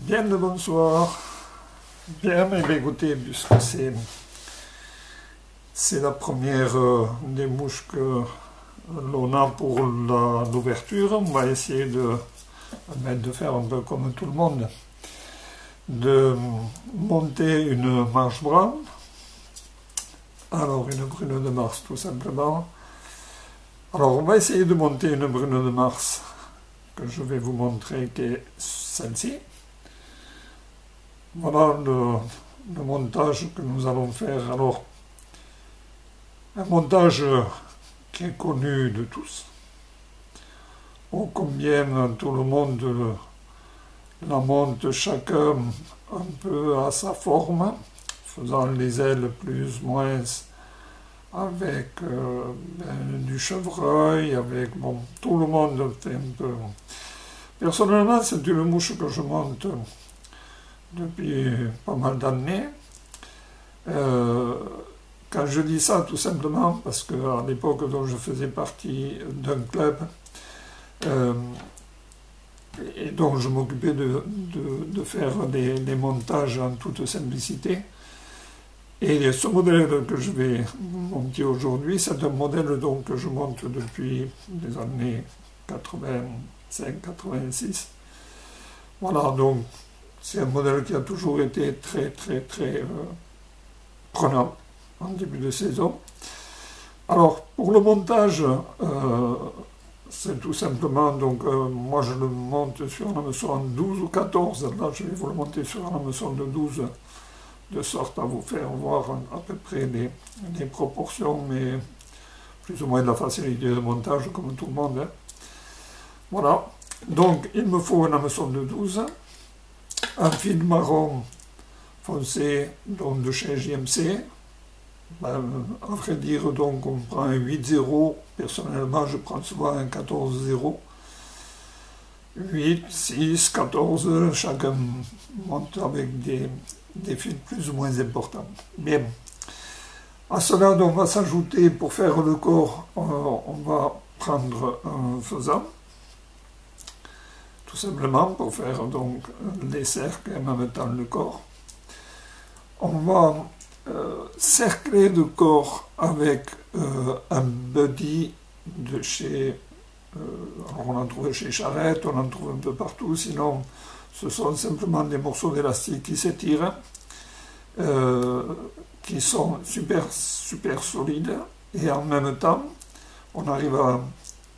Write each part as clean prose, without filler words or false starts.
Bien le bonsoir. Bien, mais écoutez, puisque c'est la première des mouches que l'on a pour l'ouverture, on va essayer de faire un peu comme tout le monde, de monter une marche brown. Alors, une brune de Mars, tout simplement. Alors, on va essayer de monter une brune de Mars, que je vais vous montrer, qui est celle-ci. Voilà le montage que nous allons faire. Alors, un montage qui est connu de tous. Oh, combien tout le monde la monte chacun un peu à sa forme, faisant les ailes plus ou moins avec du chevreuil, avec, bon, tout le monde fait un peu. Personnellement, c'est une mouche que je monte depuis pas mal d'années. Quand je dis ça, tout simplement, parce qu'à l'époque dont je faisais partie d'un club, et dont je m'occupais de faire des montages en toute simplicité. Et ce modèle que je vais monter aujourd'hui, c'est un modèle donc, que je monte depuis les années 85-86. Voilà, donc c'est un modèle qui a toujours été très prenant en début de saison. Alors, pour le montage, c'est tout simplement, donc moi je le monte sur un hameçon 12 ou 14, là je vais vous le monter sur un hameçon de 12, de sorte à vous faire voir à peu près les proportions, mais plus ou moins de la facilité de montage comme tout le monde. Hein. Voilà, donc il me faut un hameçon de 12, un fil marron foncé, donc de chez JMC. À vrai dire, donc on prend un 8-0, personnellement je prends souvent un 14-0, 8, 6, 14, chacun monte avec des fils plus ou moins importants. Bien, à cela on va s'ajouter, pour faire le corps, on va prendre un faisan, tout simplement pour faire donc les cercles et en même temps le corps. On va cercler le corps avec un buddy de chez, alors on en trouve chez Charrette, on en trouve un peu partout, sinon ce sont simplement des morceaux d'élastique qui s'étirent, qui sont super solides, et en même temps on arrive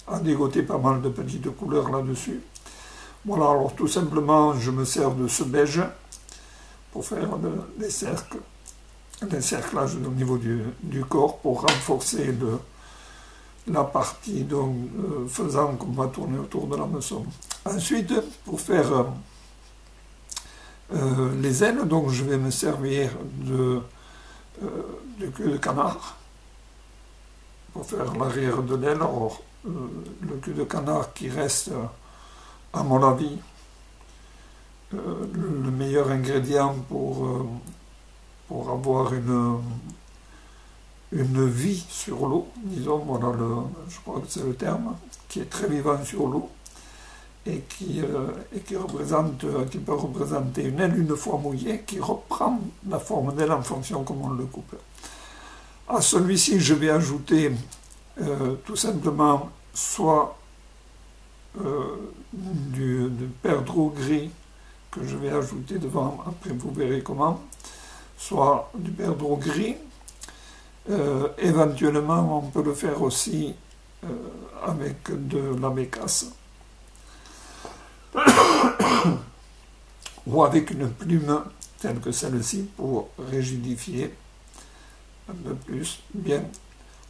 à dégoter pas mal de petites couleurs là-dessus. Voilà, alors tout simplement je me sers de ce beige pour faire les cercles. L'encerclage au niveau du corps pour renforcer la partie donc, faisant qu'on va tourner autour de l'hameçon. Ensuite, pour faire les ailes, donc je vais me servir de queue de canard pour faire l'arrière de l'aile. Alors, le queue de canard qui reste, à mon avis, le meilleur ingrédient pour avoir une vie sur l'eau, disons, voilà, je crois que c'est le terme, qui est très vivant sur l'eau et qui peut représenter une aile une fois mouillée, qui reprend la forme d'aile en fonction comment on le coupe. À celui-ci, je vais ajouter tout simplement soit du perdreau gris que je vais ajouter devant, après vous verrez comment, soit du perdreau gris. Éventuellement, on peut le faire aussi avec de la bécasse ou avec une plume telle que celle-ci pour rigidifier un peu plus bien,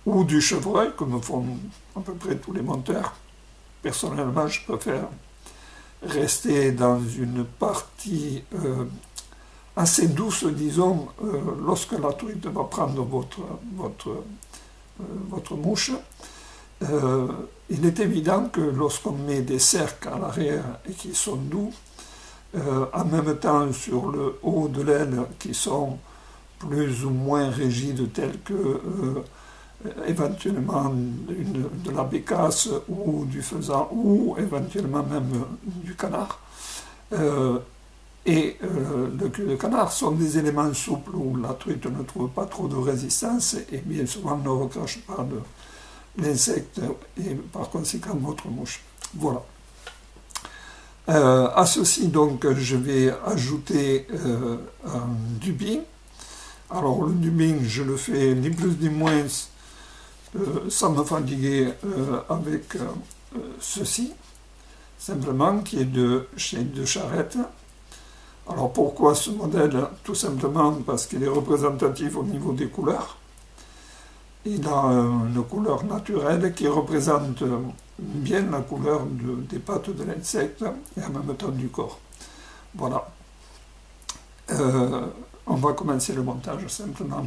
ou du chevreuil comme font à peu près tous les monteurs. Personnellement, je préfère rester dans une partie assez douce, disons, lorsque la truite va prendre votre mouche. Il est évident que lorsqu'on met des cercles à l'arrière et qui sont doux, en même temps sur le haut de l'aile qui sont plus ou moins rigides, tels que éventuellement de la bécasse ou du faisan ou éventuellement même du canard, et le cul de canard sont des éléments souples où la truite ne trouve pas trop de résistance et bien souvent ne recrache pas de l'insecte et par conséquent votre mouche. Voilà. À ceci, donc, je vais ajouter un dubin. Alors, le dubin, je le fais ni plus ni moins sans me fatiguer avec ceci, simplement, qui est de Charette. Alors, pourquoi ce modèle? Tout simplement parce qu'il est représentatif au niveau des couleurs. Il a une couleur naturelle qui représente bien la couleur des pattes de l'insecte et en même temps du corps. Voilà. On va commencer le montage simplement.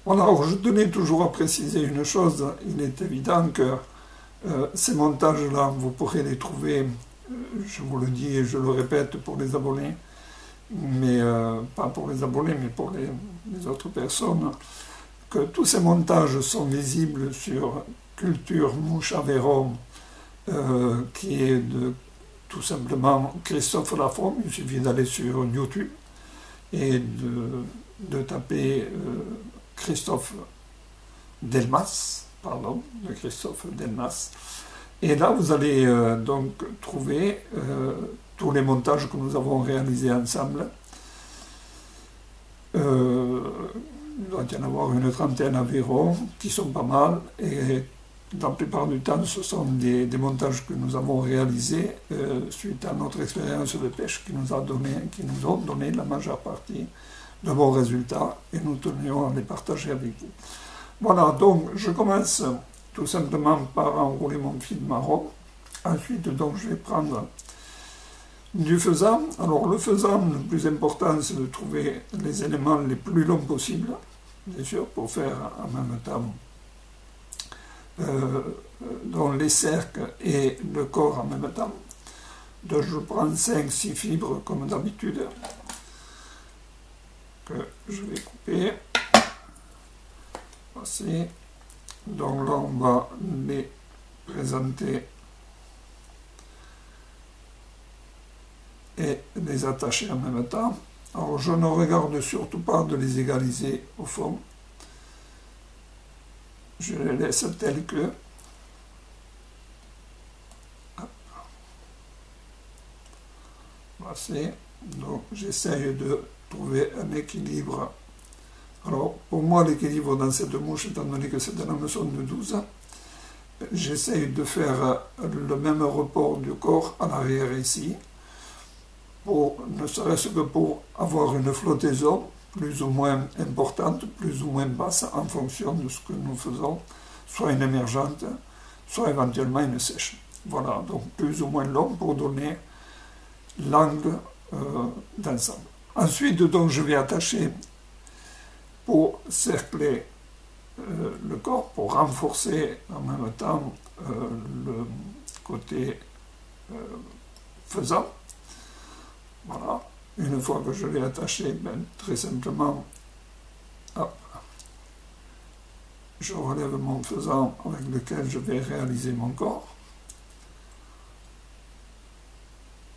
Voilà, alors je tenais toujours à préciser une chose. Il est évident que ces montages-là, vous pourrez les trouver, je vous le dis et je le répète pour les abonnés, mais pas pour les abonnés, mais pour les autres personnes, que tous ces montages sont visibles sur Culture Mouche Aveyron, qui est tout simplement Christophe Lafont. Il suffit d'aller sur YouTube et de taper Christophe Delmas, pardon, de Christophe Delmas. Et là, vous allez donc trouver tous les montages que nous avons réalisés ensemble. Il doit y en avoir une trentaine environ, qui sont pas mal, et la plupart du temps, ce sont des montages que nous avons réalisés suite à notre expérience de pêche qui nous ont donné la majeure partie de bons résultats, et nous tenions à les partager avec vous. Voilà, donc je commence tout simplement par enrouler mon fil marron. Ensuite, donc, je vais prendre du faisan. Alors le faisan, le plus important, c'est de trouver les éléments les plus longs possibles, bien sûr, pour faire en même temps dans les cercles et le corps en même temps. Donc je prends 5-6 fibres comme d'habitude, que je vais couper. Voici. Donc là, on va les présenter et les attacher en même temps. Alors je ne regarde surtout pas de les égaliser au fond. Je les laisse tels que. Voici. Donc j'essaye de trouver un équilibre. Alors pour moi l'équilibre dans cette mouche, étant donné que c'est un hameçon de 12, j'essaye de faire le même report du corps à l'arrière ici, ne serait-ce que pour avoir une flottaison plus ou moins importante, plus ou moins basse, en fonction de ce que nous faisons, soit une émergente, soit éventuellement une sèche. Voilà, donc plus ou moins long pour donner l'angle d'ensemble. Ensuite, donc, je vais attacher pour cercler le corps, pour renforcer en même temps le côté faisant. Voilà. Une fois que je l'ai attaché, ben, très simplement, hop, je relève mon faisant avec lequel je vais réaliser mon corps.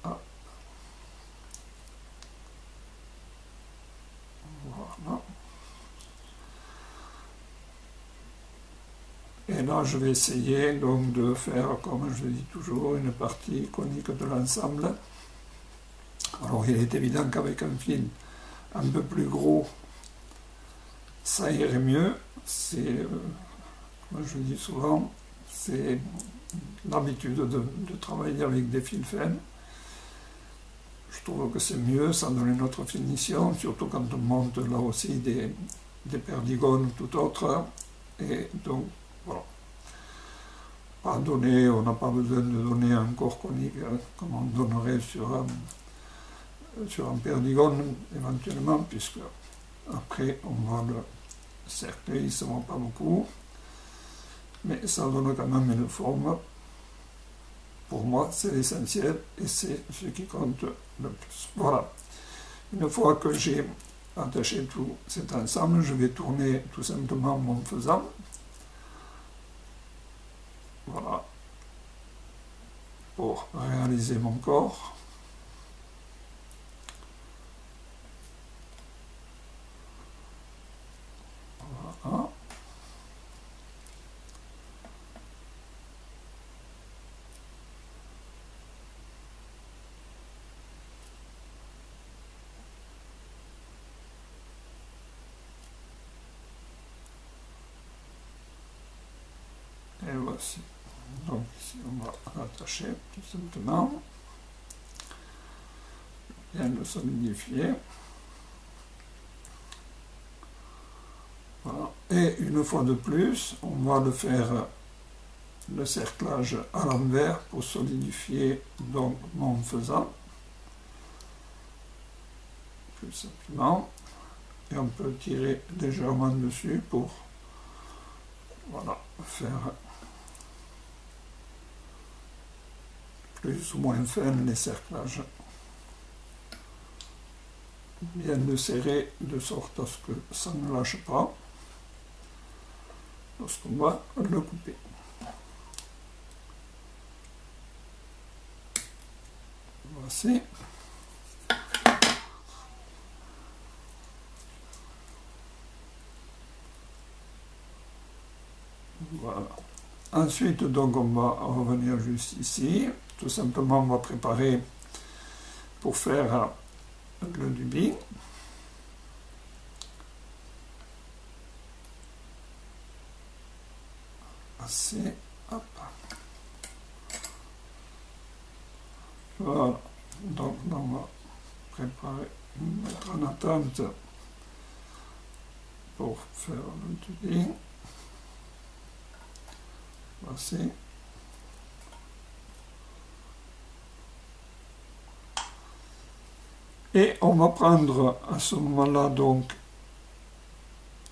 Hop. Voilà. Et là, je vais essayer donc de faire, comme je le dis toujours, une partie conique de l'ensemble. Alors, il est évident qu'avec un fil un peu plus gros, ça irait mieux. C'est, comme je le dis souvent, c'est l'habitude de travailler avec des fils fins. Je trouve que c'est mieux, ça donne une autre finition, surtout quand on monte là aussi des perdigones tout autres. Et donc, voilà. Pas donner, on n'a pas besoin de donner un corps conique comme on donnerait sur un perdigone éventuellement, puisque après on va le cercler, il ne se voit pas beaucoup, mais ça donne quand même une forme. Pour moi, c'est l'essentiel et c'est ce qui compte le plus. Voilà. Une fois que j'ai attaché tout cet ensemble, je vais tourner tout simplement mon faisant. Voilà. Pour réaliser mon corps. Voici. Donc ici on va l'attacher tout simplement. Bien le solidifier. Voilà. Et une fois de plus, on va le faire le cerclage à l'envers pour solidifier donc mon faisant. Tout simplement. Et on peut tirer légèrement dessus pour voilà, faire plus ou moins fin les cerclages. Bien le serrer de sorte à ce que ça ne lâche pas lorsqu'on va le couper. Voici. Voilà. Ensuite, donc, on va revenir juste ici. Tout simplement, on va préparer pour faire le dubin. Assez. Hop. Voilà. Donc, on va préparer, mettre en attente pour faire le dubin. Voici. Et on va prendre à ce moment-là donc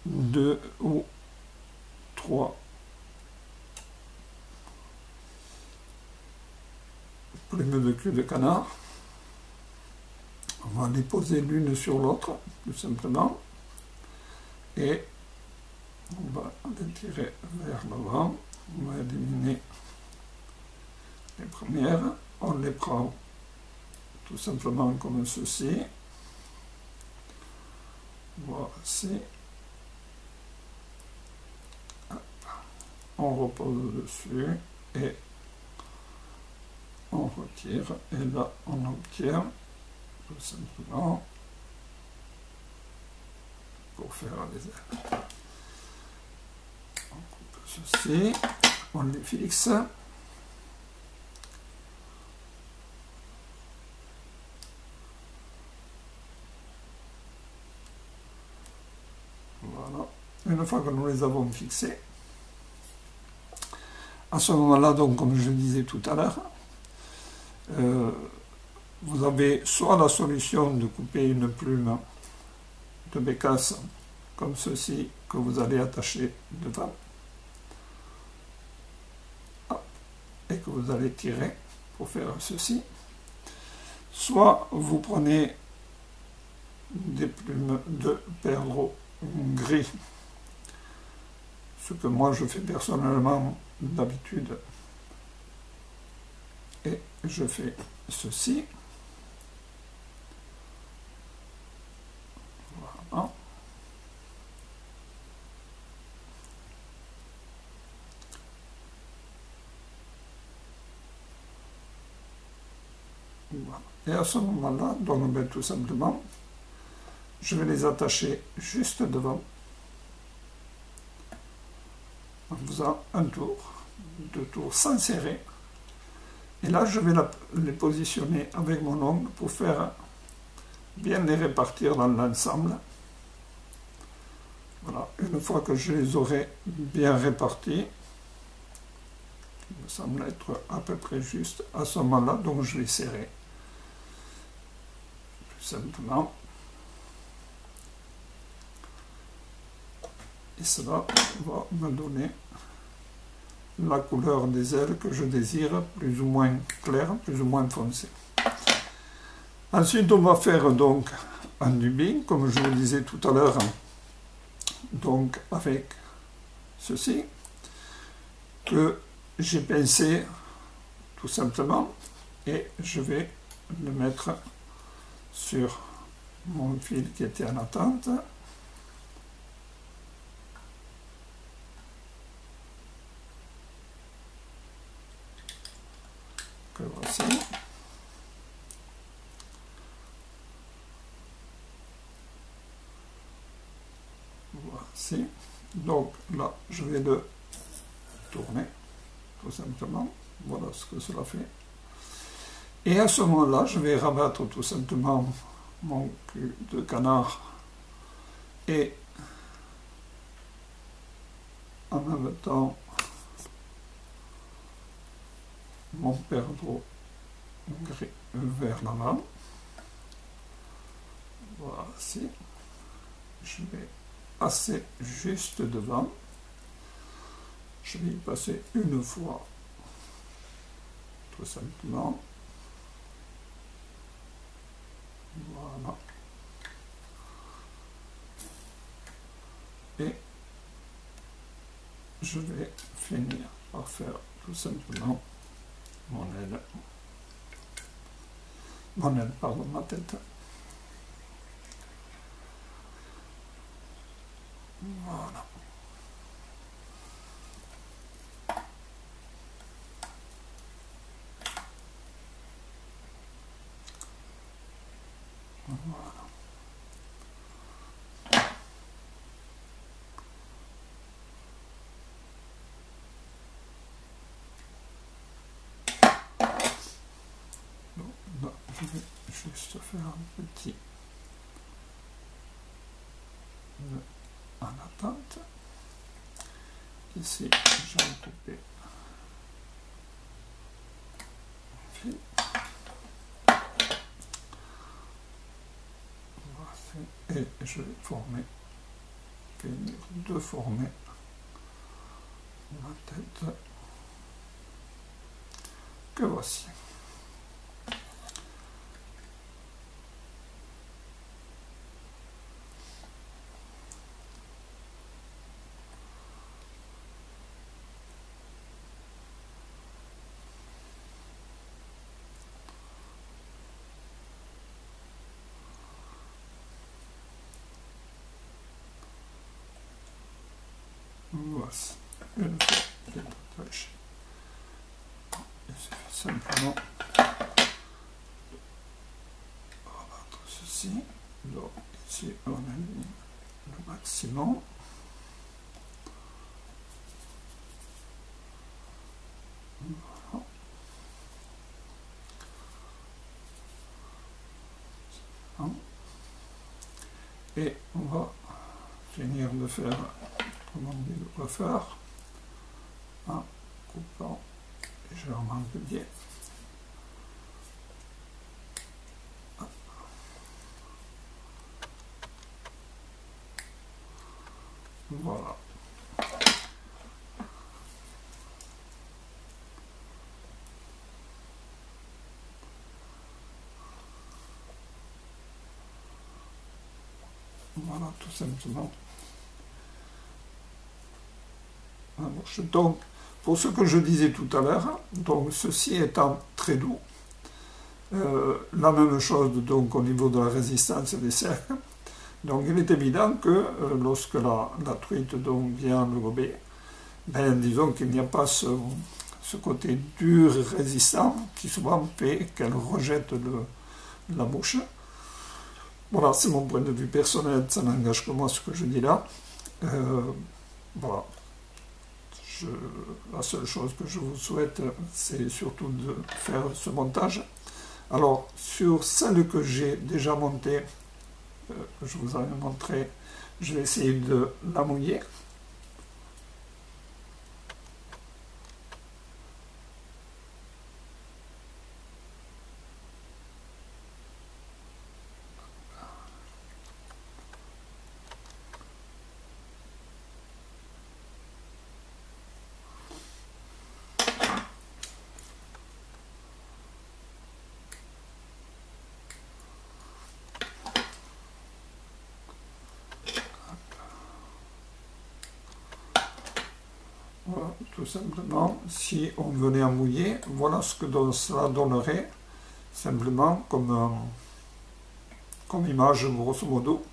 2 ou 3 plumes de cul de canard. On va les poser l'une sur l'autre, tout simplement. Et on va les tirer vers l'avant. On va éliminer les premières. On les prend tout simplement comme ceci. Voici. On repose dessus et on retire. Et là, on obtient tout simplement pour faire les ailes. On coupe ceci, on les fixe. Voilà. Une fois que nous les avons fixés, à ce moment-là, donc, comme je disais tout à l'heure, vous avez soit la solution de couper une plume de bécasse comme ceci que vous allez attacher devant et que vous allez tirer pour faire ceci, soit vous prenez des plumes de perdreau gris, ce que moi je fais personnellement d'habitude, et je fais ceci. Voilà. Voilà. Et à ce moment-là, donc ben, tout simplement, je vais les attacher juste devant, en faisant un tour, deux tours sans serrer. Et là, je vais les positionner avec mon ongle pour faire bien les répartir dans l'ensemble. Voilà, une fois que je les aurai bien répartis, il me semble être à peu près juste à ce moment-là, donc je vais serrer. Tout simplement. Et cela va me donner la couleur des ailes que je désire, plus ou moins claire, plus ou moins foncée. Ensuite, on va faire donc un dubin, comme je vous disais tout à l'heure, donc avec ceci, que j'ai pincé tout simplement, et je vais le mettre sur mon fil qui était en attente. Que voici. Voici. Donc là, je vais le tourner. tout simplement. Voilà ce que cela fait. Et à ce moment-là, je vais rabattre tout simplement mon cul de canard et en même temps mon perdreau gris vers l'avant. Voici. Je vais passer juste devant. Je vais y passer une fois, tout simplement. Voilà. Et je vais finir par faire tout simplement mon aile. Mon aile, pardon, ma tête. Voilà. Voilà. Donc, là, je vais juste faire un petit nœud en attente. Ici, j'ai coupé un fil. Et je vais finir de former ma tête que voici. Voici une fois les attaches. Il suffit simplement de rabattre ceci. Donc ici on aligne le maximum. Voilà. Et on va finir de faire, comme on dit, le coiffeur en coupant légèrement le biais. Voilà. Voilà, tout simplement. Donc, pour ce que je disais tout à l'heure, donc ceci étant très doux, la même chose donc au niveau de la résistance des cercles. Donc il est évident que lorsque la truite donc vient le gober, ben, disons qu'il n'y a pas ce côté dur et résistant qui souvent fait qu'elle rejette la bouche. Voilà, c'est mon point de vue personnel, ça n'engage que moi ce que je dis là. Voilà. La seule chose que je vous souhaite, c'est surtout de faire ce montage. Alors, sur celle que j'ai déjà montée, je vous avais montré, je vais essayer de la mouiller. Voilà, tout simplement, si on venait à mouiller, voilà ce que cela donnerait, simplement comme image, grosso modo,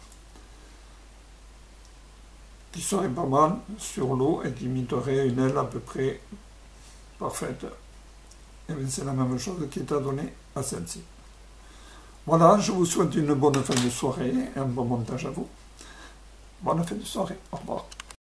qui serait pas mal sur l'eau et qui imiterait une aile à peu près parfaite. Et bien c'est la même chose qui est à donner à celle-ci. Voilà, je vous souhaite une bonne fin de soirée et un bon montage à vous. Bonne fin de soirée, au revoir.